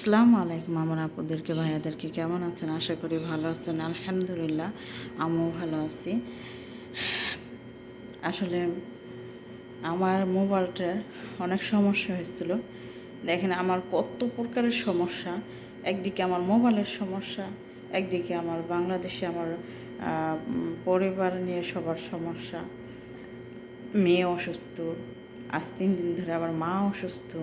আসসালামু আলাইকুম আমার আপুদেরকে ভাইয়াদেরকে কেমন আছেন? আশা করি ভালো আছেন। আলহামদুলিল্লাহ আমিও ভালো আছি। আসলে আমার মোবাইলটার অনেক সমস্যা হয়েছিল। দেখেন আমার কত প্রকারের সমস্যা। একদিকে আমার মোবাইলের সমস্যা, একদিকে আমার বাংলাদেশে আমার পরিবার নিয়ে সবার সমস্যা। মেয়ে অসুস্থ, আজ 3 দিন ধরে আবার মা অসুস্থ,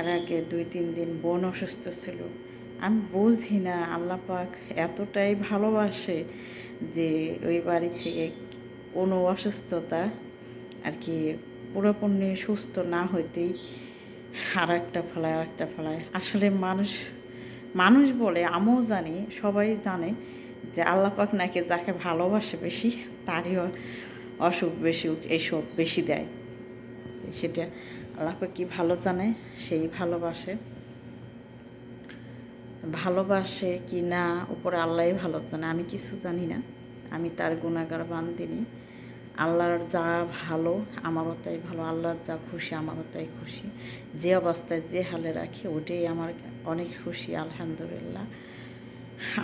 এর আগে 2-3 দিন বোন অসুস্থ ছিল। আমি বুঝি না আল্লাহ পাক এতটাই ভালোবাসে যে ওই বাড়ি থেকে কোনো অসুস্থতা আর কি পুরোপুরি সুস্থ না হইতেই আর একটা ফলায় আসলে মানুষ মানুষ বলে আমিও জানি, সবাই জানে যে আল্লাহ পাক নাকি যাকে ভালোবাসে বেশি তারই অসুখ বিসুখ এইসব বেশি দেয়। সেটা আল্লাহ পাক কি ভালো জানে, সেই ভালোবাসে কি না উপরে আল্লাহই ভালো জানে, আমি কিছু জানি না। আমি তার গুণাগার বান্দিনি। আল্লাহর যা ভালো আমারও তাই ভালো, আল্লাহর যা খুশি আমারও তাই খুশি। যে অবস্থায় যে হালে রাখি ওটাই আমার অনেক খুশি, আলহামদুলিল্লাহ।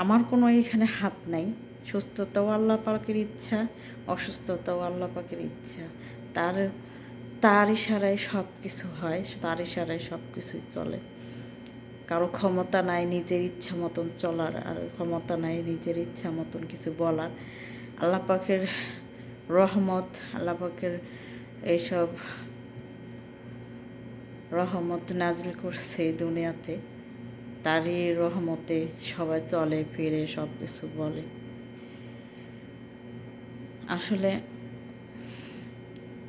আমার কোনো এখানে হাত নাই। সুস্থতাও আল্লাহ পাকের ইচ্ছা, অসুস্থতাও আল্লাহ পাকের ইচ্ছা। তার তার ইশারায় সব কিছু হয়, তার ইশারায় সব কিছুই চলে। কারো ক্ষমতা নাই নিজের ইচ্ছা মতন চলার, আর ক্ষমতা নাই নিজের ইচ্ছা মতন কিছু বলার। আল্লাহ পাকের রহমত, আল্লাহ পাকের এইসব রহমত নাজিল করছে এই দুনিয়াতে। তারই রহমতে সবাই চলে ফিরে সব কিছু বলে। আসলে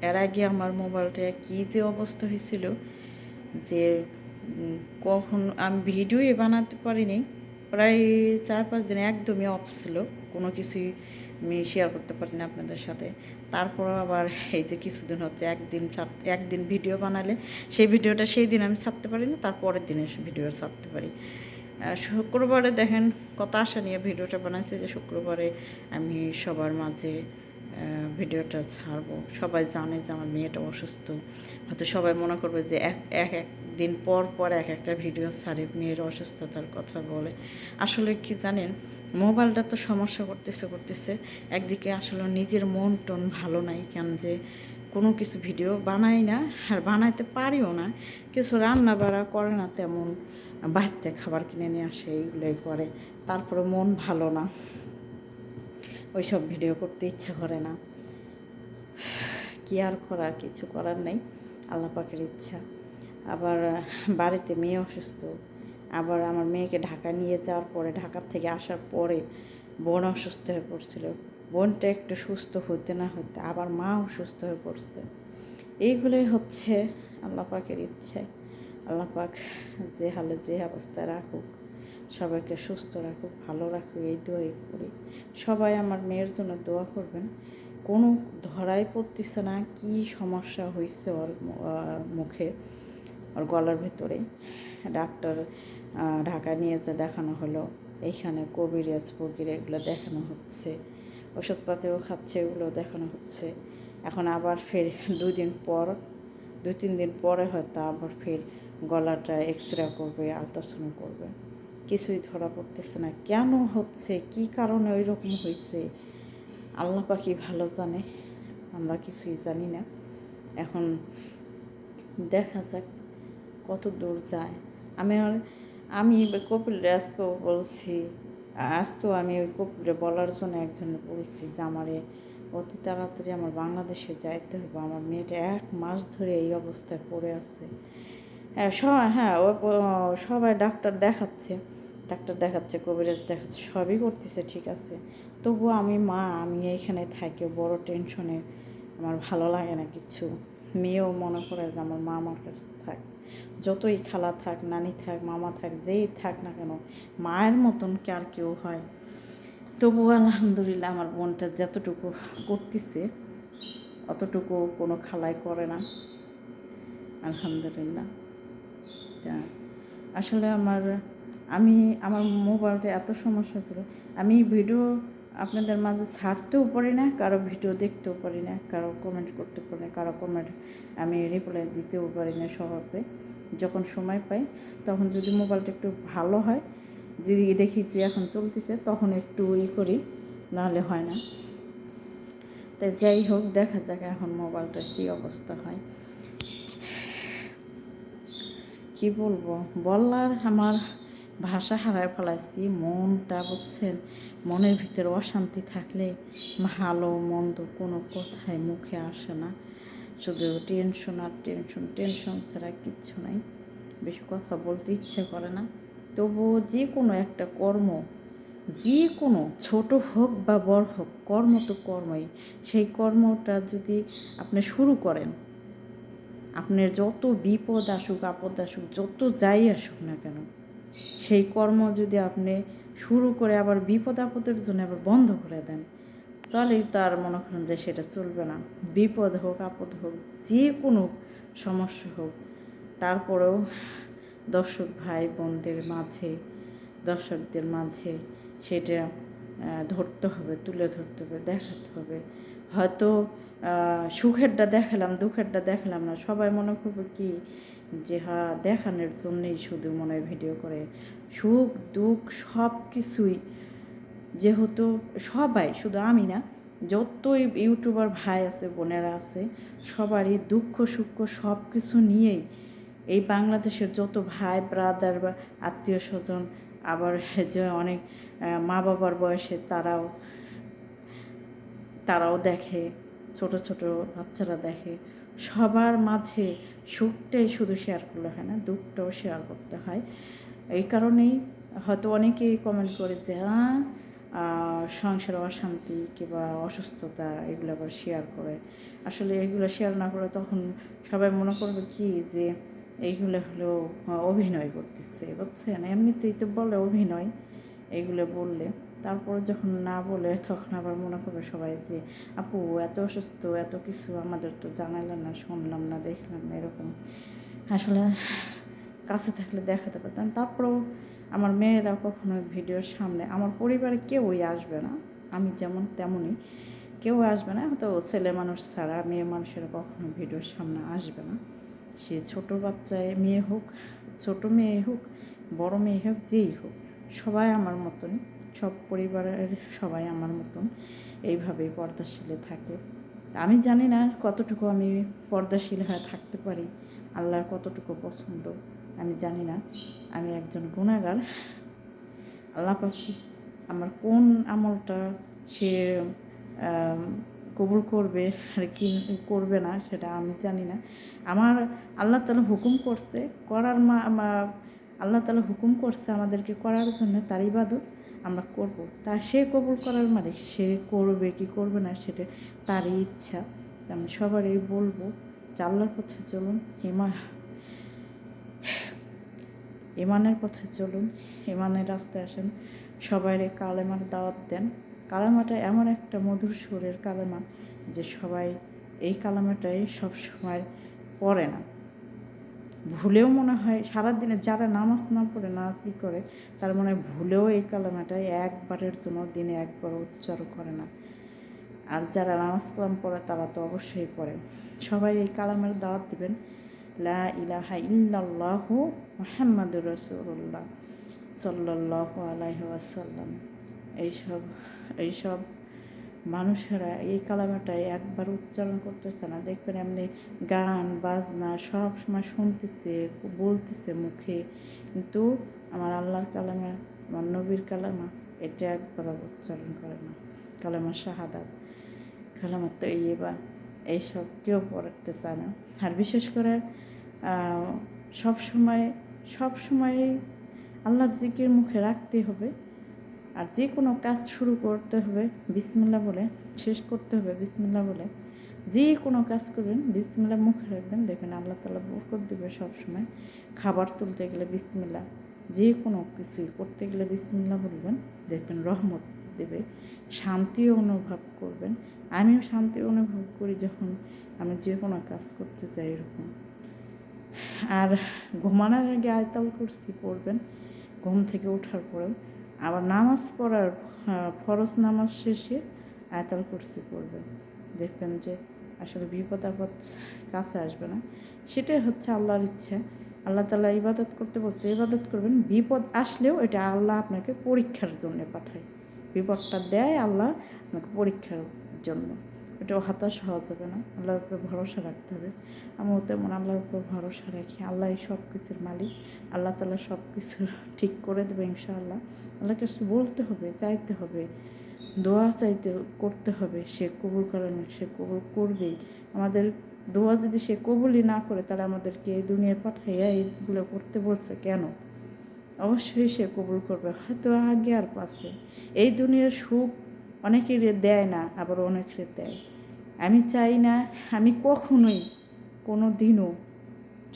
এর আগে আমার মোবাইলটা কী যে অবস্থা হয়েছিল যে কখন আমি ভিডিওই বানাতে পারিনি। প্রায় 4-5 দিন একদমই অফ ছিল, কোনো কিছুই আমি শেয়ার করতে পারি না আপনাদের সাথে। তারপর আবার এই যে কিছুদিন হচ্ছে একদিন ভিডিও বানালে সেই ভিডিওটা সেই দিন আমি ছাড়তে পারি না, তারপরের দিনে ভিডিও ছাড়তে পারি। শুক্রবারে দেখেন কত আশা নিয়ে ভিডিওটা বানাইছি যে শুক্রবারে আমি সবার মাঝে ভিডিওটা ছাড়বো। সবাই জানে যে আমার মেয়েটা অসুস্থ, হয়তো সবাই মনে করবে যে এক দিন পর পর একটা ভিডিও ছাড়ে মেয়ের অসুস্থতার কথা বলে। আসলে কি জানেন, মোবাইলটা তো সমস্যা করতেছে একদিকে আসলে নিজের মন টন ভালো নাই, কেন যে কোনো কিছু ভিডিও বানাই না আর বানাইতে পারিও না। কিছু রান্না বাড়া করে না তেমন, বাড়িতে খাবার কিনে নিয়ে আসে এইগুলোই করে। তারপরে মন ভালো না, ওই সব ভিডিও করতে ইচ্ছা করে না। কি আর করার, কিছু করার নেই, আল্লাহ পাকের ইচ্ছা। আবার বাড়িতে মেয়ে অসুস্থ, আবার আমার মেয়েকে ঢাকা নিয়ে যাওয়ার পরে, ঢাকার থেকে আসার পরে বোন অসুস্থ হয়ে পড়ছিল। বোনটা একটু সুস্থ হতে না হতে আবার মা অসুস্থ হয়ে পড়ছে। এইগুলোই হচ্ছে আল্লাহ পাকের ইচ্ছে। আল্লাহ পাক যে হালে যে অবস্থায় রাখুক, সবাইকে সুস্থ রাখুক, ভালো রাখুক, এই দোয়াই করি। সবাই আমার মেয়ের জন্য দোয়া করবেন। কোনো ধরাই পড়তেছে না কি সমস্যা হয়েছে ওর মুখে, ওর গলার ভেতরে। ডাক্তার ঢাকা নিয়ে যে দেখানো হলো, এইখানে কবিরাজ ফকির এগুলো দেখানো হচ্ছে, ওষুধপাতিও খাচ্ছে, এগুলো দেখানো হচ্ছে। এখন আবার ফের 2-3 দিন পরে হয়তো আবার ফের গলাটা এক্সরে করবে, আলট্রাসাউন্ড করবে। কিছুই ধরা পড়তেছে না কেন হচ্ছে, কি কারণে ওই রকম হয়েছে, আল্লাহ পাকি ভালো জানে, আমরা কিছুই জানি না। এখন দেখা যাক কত দূর যায়। আমি কপিলরে আজকেও বলছি, আজকেও আমি ওই কপিলরে বলার জন্য একজনে বলছি যে আমারে অতি তাড়াতাড়ি আমার বাংলাদেশে যাইতে হবে, আমার মেয়েটা 1 মাস ধরে এই অবস্থায় পড়ে আছে। হ্যাঁ সবাই ডাক্তার দেখাচ্ছে, কবিরাজ দেখাচ্ছে, সবই করতেছে ঠিক আছে। তবুও আমি এইখানে থাকি বড় টেনশনে, আমার ভালো লাগে না কিচ্ছু। মেয়েও মনে করে যে আমার মা আমার কাছে থাক, যতই খালা থাক, নানি থাক, মামা থাক, যেই থাক না কেন, মায়ের মতন কি আর কেউ হয়? তবুও আলহামদুলিল্লাহ আমার বোনটা যতটুকু করতেছে অতটুকু কোনো খালাই করে না, আলহামদুলিল্লাহ। তা আসলে আমার মোবাইলটা এত সমস্যা ছিল, আমি ভিডিও আপনাদের মাঝে ছাড়তেও পারি না, কারো ভিডিও দেখতেও পারি না, কারো কমেন্ট করতে পারি না, কারো কমেন্ট আমি রিপ্লাই দিতেও পারি না সহজে। যখন সময় পাই তখন যদি মোবাইলটা একটু ভালো হয়, যদি দেখি যে এখন চলতেছে, তখন একটু করি, নাহলে হয় না। তাই যাই হোক, দেখা যাক এখন মোবাইলটার কী অবস্থা হয়। কি বলবো, বলার আমার ভাষা হারায় ফেলাইছি। মনটা বুঝছেন, মনের ভিতরে অশান্তি থাকলে ভালো মন্দ কোনো কথাই মুখে আসে না, শুধু টেনশন আর টেনশন, টেনশন ছাড়া কিচ্ছু নাই। বেশি কথা বলতে ইচ্ছে করে না। তবুও যে কোনো একটা কর্ম, যে কোনো ছোট হোক বা বড় হোক, কর্ম তো কর্মই। সেই কর্মটা যদি আপনি শুরু করেন, আপনার যত বিপদ আসুক আপদ আসুক, যত যাই আসুক না কেন, সেই কর্ম যদি আপনি শুরু করে আবার বিপদ আপদের জন্য আবার বন্ধ করে দেন, তাহলে তার মনে করেন যে সেটা চলবে না। বিপদ হোক আপদ হোক, যে কোনো সমস্যা হোক, তারপরেও দর্শক ভাই বোনদের মাঝে, দর্শকদের মাঝে সেটা ধরতে হবে, তুলে ধরতে হবে, দেখাতে হবে। হয়তো সুখেরটা দেখালাম, দুঃখেরটা দেখালাম না, সবাই মনে করবে কি যে হ্যাঁ দেখানোর জন্যেই শুধু মনে হয় ভিডিও করে। সুখ দুঃখ সব কিছুই, যেহেতু সবাই, শুধু আমি না, যতই ইউটিউবার ভাই আছে বোনেরা আছে, সবারই দুঃখ সুখ সব কিছু নিয়েই এই বাংলাদেশের যত ভাই ব্রাদার বা আত্মীয় স্বজন, আবার যে অনেক মা বাবার বয়সে তারাও দেখে, ছোট ছোট বাচ্চারা দেখে, সবার মাঝে সুখটাই শুধু শেয়ার করলে হয় না, দুঃখটাও শেয়ার করতে হয়। এই কারণেই হয়তো অনেকেই কমেন্ট করে যে সংসারে অশান্তি কিংবা অসুস্থতা এগুলো আবার শেয়ার করে। আসলে এগুলো শেয়ার না করে তখন সবাই মনে করবে কি যে এইগুলো হলো অভিনয় করতেছে, বুঝছেন? এমনিতেই তো বলে অভিনয় এইগুলো বললে, তারপরে যখন না বলে তখন আবার মনে করবে সবাই যে আপু এত অসুস্থ, এত কিছু আমাদের তো জানাইলাম না, শুনলাম না, দেখলাম না, এরকম। আসলে কাছে থাকলে দেখাতে পারতাম। তারপরেও আমার মেয়েরা কখনো ভিডিওর সামনে, আমার পরিবারে কেউই আসবে না, আমি যেমন তেমনই কেউ আসবে না, হয়তো ছেলে মানুষ ছাড়া মেয়ে মানুষেরা কখনো ভিডিওর সামনে আসবে না। সে ছোটো বাচ্চায় মেয়ে হোক, ছোটো মেয়ে হোক, বড় মেয়ে হোক, যেই হোক, সবাই আমার মতন, সব পরিবারের সবাই আমার মতন এইভাবেই পর্দাশীলে থাকে। আমি জানি না কতটুকু আমি পর্দাশীল হয়ে থাকতে পারি, আল্লাহর কতটুকু পছন্দ আমি জানি না। আমি একজন গুনাহগার। আল্লাহ পাখি আমার কোন আমলটা সে কবুল করবে আর কি করবে না সেটা আমি জানি না। আমার আল্লাহ তাআলা হুকুম করছে করার আল্লাহ তাআলা হুকুম করছে আমাদেরকে করার জন্য, তার ইবাদত আমরা করব। তা সে কবুল করার মালিক, সে করবে কি করবে না সেটা তারই ইচ্ছা। আমি সবারই বলবো যে আল্লাহর পথে চলুন, ইমানের পথে চলুন, ইমানের রাস্তায় আসেন, সবাইরে কালেমার দাওয়াত দেন। কালেমাটা এমন একটা মধুর সুরের কালেমা যে সবাই এই কালেমাটাই সবসময় পড়ে না, ভুলেও মনে হয় সারাদিনে যারা নামাজ না পড়ে নামাজ করে, তার মনে হয় ভুলেও এই কালেমাটাই একবারের জন্য দিনে একবার উচ্চারণ করে না। আর যারা নামাজ কালাম পড়ে তারা তো অবশ্যই পড়ে। সবাই এই কালামের দাওয়াত দিবেন, লা ইলাহা ইল্লাল্লাহু মুহাম্মাদুর রাসূলুল্লাহ সাল্লাল্লাহু আলাইহি ওয়াসাল্লাম। এইসব মানুষেরা এই কালামাটাই একবার উচ্চারণ করতেছে না, দেখবেন এমনি গান বাজনা সব সময় শুনতেছে, বলতেছে মুখে, কিন্তু আমার আল্লাহর কালামা, আমার নবীর কালামা, এটা একবার উচ্চারণ করে না। কালামা শাহাদাত, কালামা তৈয়বা, এইসব কেউ পড়তে চায় না। আর বিশেষ করে সব সময় আল্লাহর জিকির মুখে রাখতে হবে। আর যে কোনো কাজ শুরু করতে হবে বিসমিল্লাহ বলে, শেষ করতে হবে বিসমিল্লাহ বলে। যে কোনো কাজ করবেন বিসমিল্লাহ মুখে রাখবেন, দেখবেন আল্লাহ তাআলা বরকত দেবে সবসময়। খাবার তুলতে গেলে বিসমিল্লাহ, যে কোনো কিছুই করতে গেলে বিসমিল্লাহ বলবেন, দেখবেন রহমত দেবে, শান্তিও অনুভব করবেন। আমিও শান্তি অনুভব করি যখন আমি যে কোনো কাজ করতে চাই এরকম। আর ঘুমানোর আগে আয়াতুল কুরসি পড়বেন ঘুম থেকে ওঠার পরেও। আবার নামাজ পড়ার ফরজ নামাজ শেষে আয়াতুল কুরসি পড়বেন, দেখবেন যে আসলে বিপদ আপদ কাছে আসবে না। সেটাই হচ্ছে আল্লাহর ইচ্ছা। আল্লাহ তাআলা ইবাদত করতে বলছে, ইবাদত করবেন। বিপদ আসলেও এটা আল্লাহ আপনাকে পরীক্ষার জন্য পাঠায়। বিপদটা দেয় আল্লাহ আপনাকে পরীক্ষার জন্য। এটাও হতাশ হওয়া যাবে না, আল্লাহর উপরে ভরসা রাখতে হবে। আমিও তেমন আল্লাহর উপর ভরসা রাখি। আল্লাহই সব কিছুর মালিক। আল্লাহ তাআলা সব কিছু ঠিক করে দেবে ইনশাআল্লাহ। আল্লাহর কাছে বলতে হবে, চাইতে হবে, দোয়া চাইতে করতে হবে। সে কবুল করেন, সে কবুল করবেই। আমাদের দোয়া যদি সে কবুলই না করে, তাহলে আমাদেরকে এই দুনিয়ায় পাঠাইয়া এইগুলো করতে বলছে কেন? অবশ্যই সে কবুল করবে, হয়তো আগে আর পাশে। এই দুনিয়ার সুখ অনেকের দেয় না, আবার অনেকের দেয়। আমি চাই না, আমি কখনোই কোনো দিনও,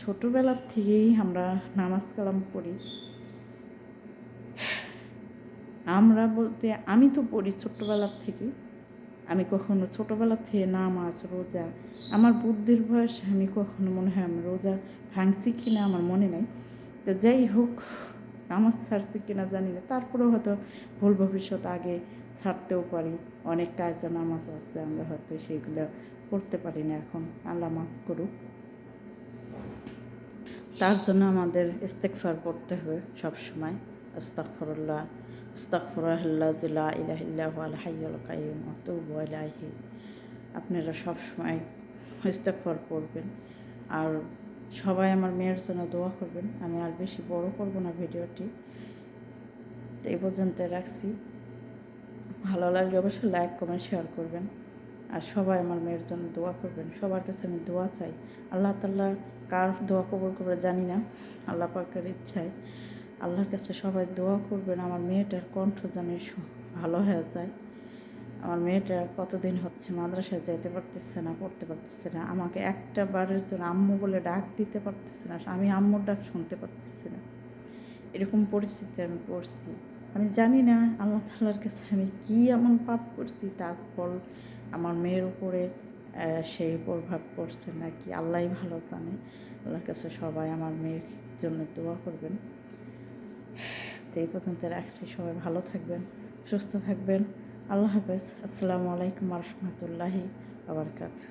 ছোটোবেলার থেকেই আমরা নামাজ কালাম পড়ি। আমরা বলতে আমি তো পড়ি ছোট্টবেলার থেকে। আমি কখনো ছোটোবেলার থেকে নামাজ রোজা, আমার বুদ্ধির বয়স আমি কখনো মনে হয় আমি রোজা ভাঙছি কি না আমার মনে নাই। তো যাই হোক, নামাজ ছাড়ছি কি না জানি না, তারপরেও হয়তো ভুল ভবিষ্যৎ আগে ছাড়তেও পারি। অনেক কাজা নামাজ আছে, আমরা হয়তো সেইগুলো করতে পারি না এখন, আল্লাহ মাফ করুক। তার জন্য আমাদের ইস্তেগফার পড়তে হবে সবসময়। আস্তাগফিরুল্লাহ, আস্তাগফিরুল্লাযী লা ইলাহা ইল্লা হুয়াল হাইয়ুল কাইয়্যুম ওয়া আতুবু ইলাইহি। আপনারা সবসময় ইস্তেগফার পড়বেন। আর সবাই আমার মেয়ের জন্য দোয়া করবেন। আমি আর বেশি বড় করব না ভিডিওটি, তো এই পর্যন্ত রাখছি। ভালো লাগলে অবশ্যই লাইক কমেন্ট শেয়ার করবেন। আর সবাই আমার মেয়ের জন্য দোয়া করবেন। সবার কাছে আমি দোয়া চাই। আল্লাহ তাআলা কার দোয়া কবুল করবে জানি না, আল্লাহ পাকের ইচ্ছায়। আল্লাহর কাছে সবাই দোয়া করবেন আমার মেয়েটার কণ্ঠ যেন ভালো হয়ে যায়। আমার মেয়েটা কতদিন হচ্ছে মাদ্রাসায় যাইতে পারতেছে না, পড়তে পারতেছে না। আমাকে একটা বারের জন্য আম্মু বলে ডাক দিতে পারতেছে না, আমি আম্মুর ডাক শুনতে পারতেছি না। এরকম পরিস্থিতি আমি পড়ছি। আমি জানি না আল্লাহ তাআলার কাছে আমি কী এমন পাপ করছি, তার ফল আমার মেয়ের উপরে সেই প্রভাব পড়ছে নাকি আল্লাহই ভালো জানে। আল্লাহর কাছে সবাই আমার মেয়ের জন্য দোয়া করবেন। তো এই পর্যন্ত রাখছি। সবাই ভালো থাকবেন, সুস্থ থাকবেন। আল্লাহ হাফেজ। আসসালামু আলাইকুম ওয়া রাহমাতুল্লাহি ওয়া বারাকাতুহু।